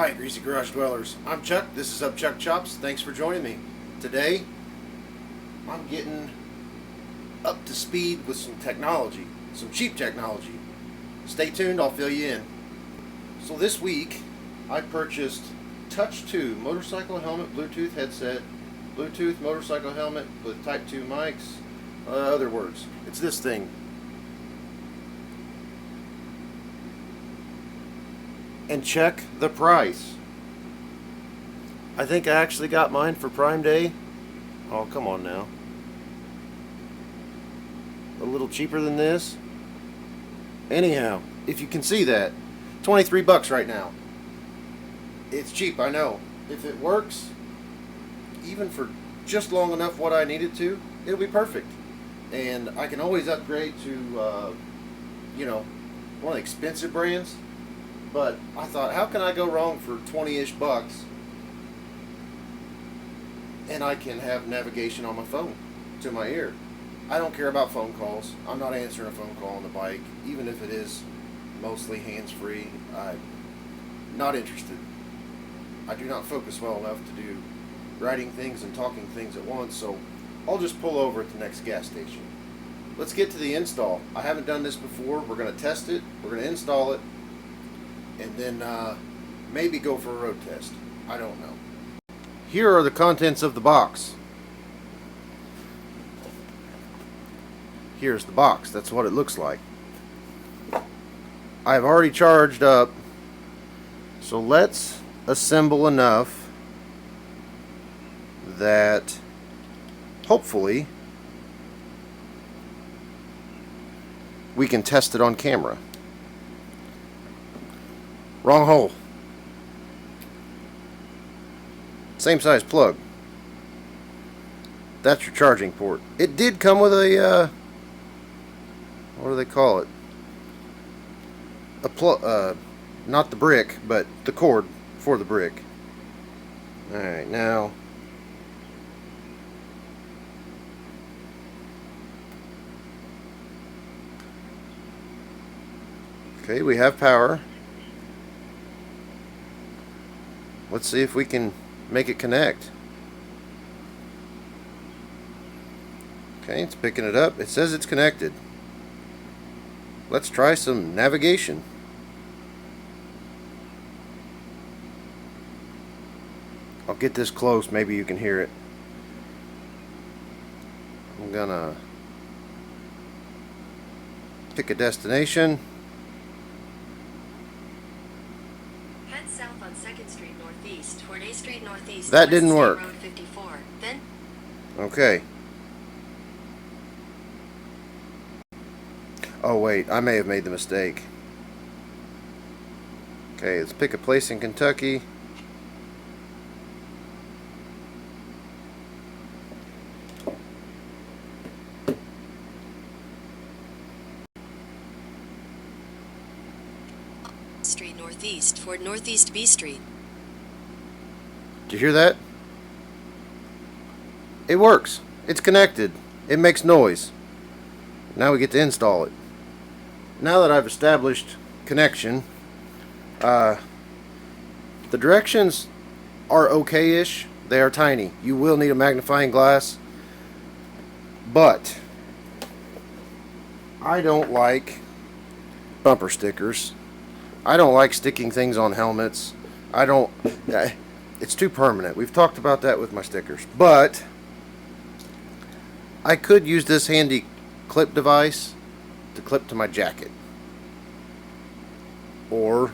Hi, Greasy Garage Dwellers. I'm Chuck. This is Chuck Chops. Thanks for joining me. Today, I'm getting up to speed with some technology, some cheap technology. Stay tuned, I'll fill you in. So this week, I purchased Touch 2 motorcycle helmet, Bluetooth headset, Bluetooth motorcycle helmet with Type 2 mics. Other words, it's this thing. And check the price. I think I actually got mine for Prime Day. Oh, come on now. A little cheaper than this. Anyhow, if you can see that, 23 bucks right now. It's cheap, I know. If it works, even for just long enough what I need it to, it'll be perfect. And I can always upgrade to, one of the expensive brands. But I thought, how can I go wrong for 20-ish bucks? And I can have navigation on my phone to my ear. I don't care about phone calls. I'm not answering a phone call on the bike, even if it is mostly hands-free. I'm not interested. I do not focus well enough to do writing things and talking things at once, so I'll just pull over at the next gas station. Let's get to the install. I haven't done this before. We're going to test it. We're going to install it. And then maybe go for a road test. I don't know. Here are the contents of the box. Here's the box. That's what it looks like. I've already charged up. So let's assemble enough that hopefully we can test it on camera. Wrong hole. Same size plug. That's your charging port. It did come with a, what do they call it? A plug, not the brick, but the cord for the brick. Alright, now. Okay, we have power. Let's see if we can make it connect. Okay, it's picking it up. It says it's connected. Let's try some navigation. I'll get this close, maybe you can hear it. I'm gonna pick a destination. Head south on 2nd Street Northeast toward A Street Northeast. That didn't work. Road 54. Then. Okay. Oh wait, I may have made the mistake. Okay, let's pick a place in Kentucky. Street Northeast toward Northeast B Street. Did you hear that? It works. It's connected. It makes noise. Now we get to install it. Now that I've established connection, the directions are okay-ish. They are tiny. You will need a magnifying glass. But I don't like bumper stickers. I don't like sticking things on helmets. It's too permanent. We've talked about that with my stickers. But I could use this handy clip device to clip to my jacket. Or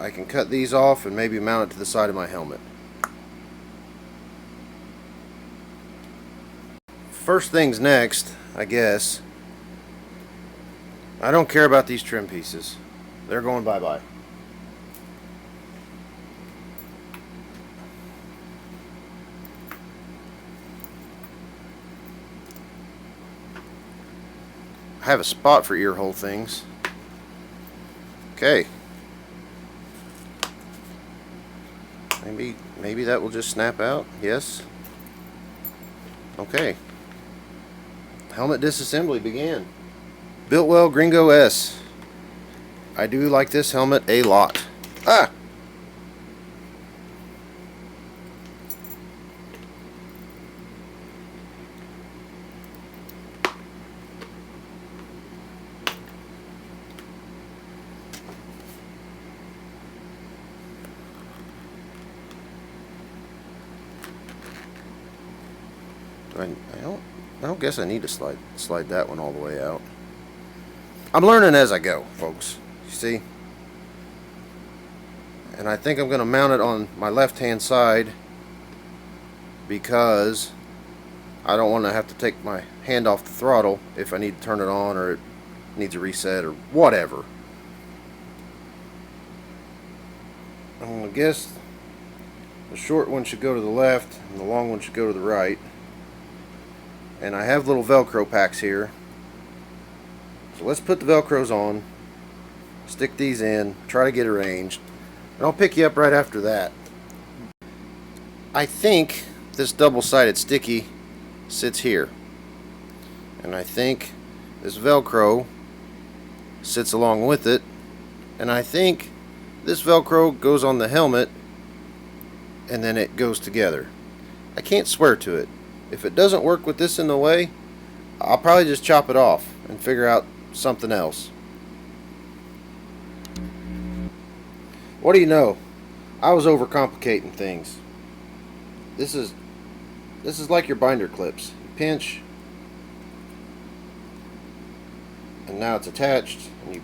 I can cut these off and maybe mount it to the side of my helmet. First things next, I guess. I don't care about these trim pieces. They're going bye-bye. I have a spot for ear hole things. Okay. Maybe that will just snap out. Yes. Okay. Helmet disassembly began. Biltwell Gringo S. I do like this helmet a lot. Ah! I don't guess I need to slide that one all the way out. I'm learning as I go, folks. You see? And I think I'm going to mount it on my left-hand side because I don't want to have to take my hand off the throttle if I need to turn it on or it needs a reset or whatever. I'm going to guess the short one should go to the left and the long one should go to the right. And I have little Velcro packs here. So let's put the Velcros on, stick these in, try to get arranged, and I'll pick you up right after that. I think this double-sided sticky sits here. And I think this Velcro sits along with it. And I think this Velcro goes on the helmet and then it goes together. I can't swear to it. If it doesn't work with this in the way, I'll probably just chop it off and figure out something else. What do you know? I was overcomplicating things. This is like your binder clips. You pinch, and now it's attached, and you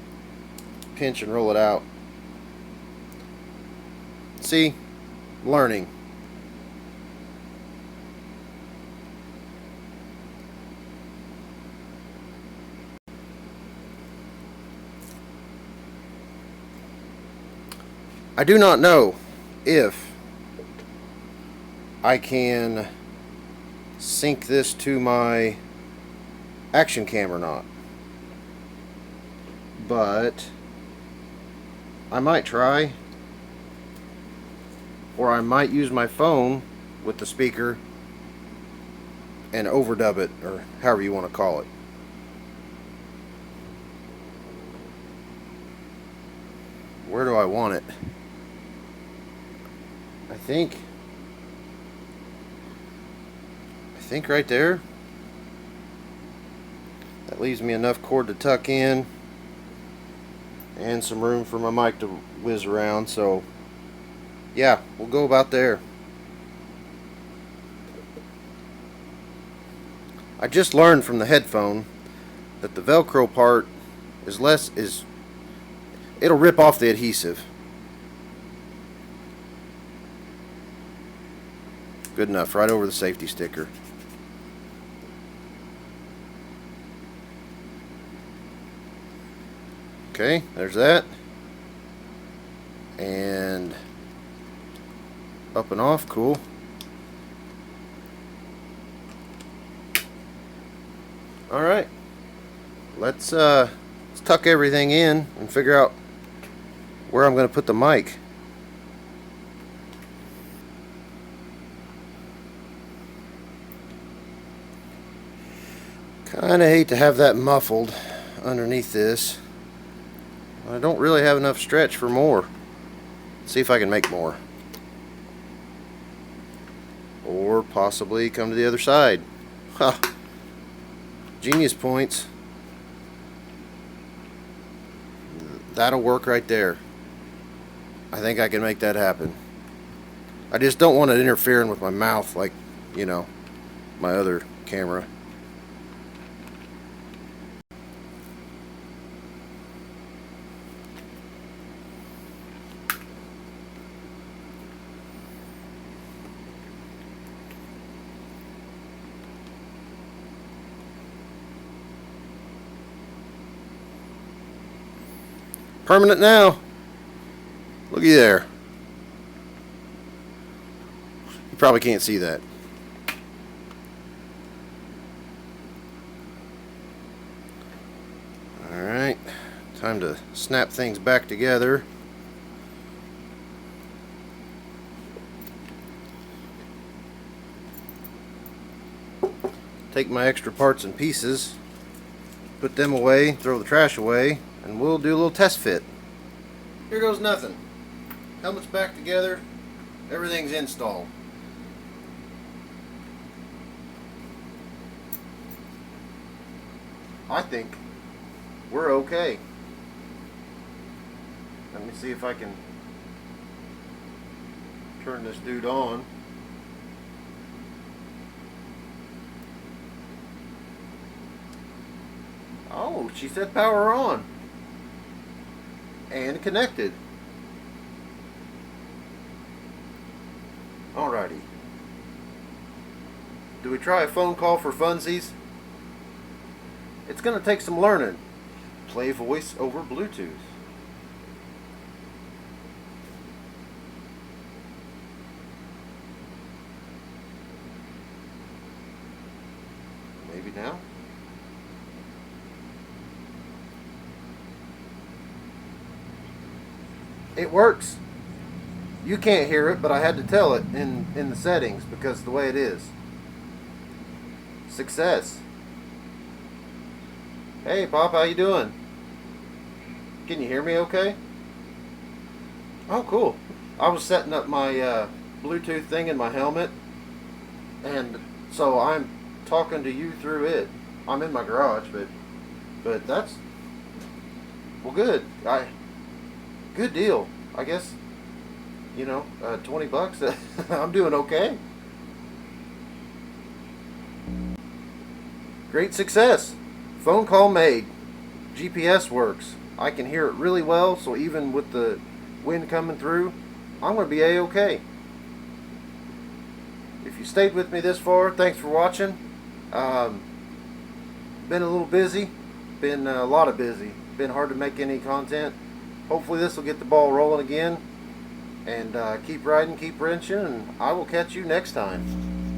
pinch and roll it out. See? Learning. I do not know if I can sync this to my action cam or not, but I might try, or I might use my phone with the speaker and overdub it, or however you want to call it. Where do I want it? I think right there. That leaves me enough cord to tuck in and some room for my mic to whiz around, so yeah, we'll go about there. I just learned from the headphone that the Velcro part it'll rip off the adhesive. Good enough, right over the safety sticker. Okay, there's that. And up and off, cool. Alright, let's tuck everything in and figure out where I'm going to put the mic. Kinda hate to have that muffled underneath this. I don't really have enough stretch for more. Let's see if I can make more. Or possibly come to the other side. Ha! Genius points. That'll work right there. I think I can make that happen. I just don't want it interfering with my mouth like, you know, my other camera. Permanent now. Looky there. You probably can't see that. Alright, time to snap things back together. Take my extra parts and pieces, put them away, throw the trash away, and we'll do a little test fit. Here goes nothing. Helmet's back together. Everything's installed. I think we're okay. Let me see if I can turn this dude on. she said power on. And connected. Alrighty. Do we try a phone call for funsies? It's going to take some learning. Play voice over Bluetooth. Maybe now? It works. You can't hear it, but I had to tell it in the settings because of the way it is. Success. Hey, Pop, how you doing? Can you hear me okay? Oh, cool. I was setting up my Bluetooth thing in my helmet, and so I'm talking to you through it. I'm in my garage, but that's well, good. Good deal. I guess, you know, $20. I'm doing okay. Great success. Phone call made. GPS works. I can hear it really well, so even with the wind coming through, I'm going to be A-okay. If you stayed with me this far, thanks for watching. Been a little busy. Been a lot of busy. Been hard to make any content. Hopefully this will get the ball rolling again. And keep riding, keep wrenching, and I will catch you next time.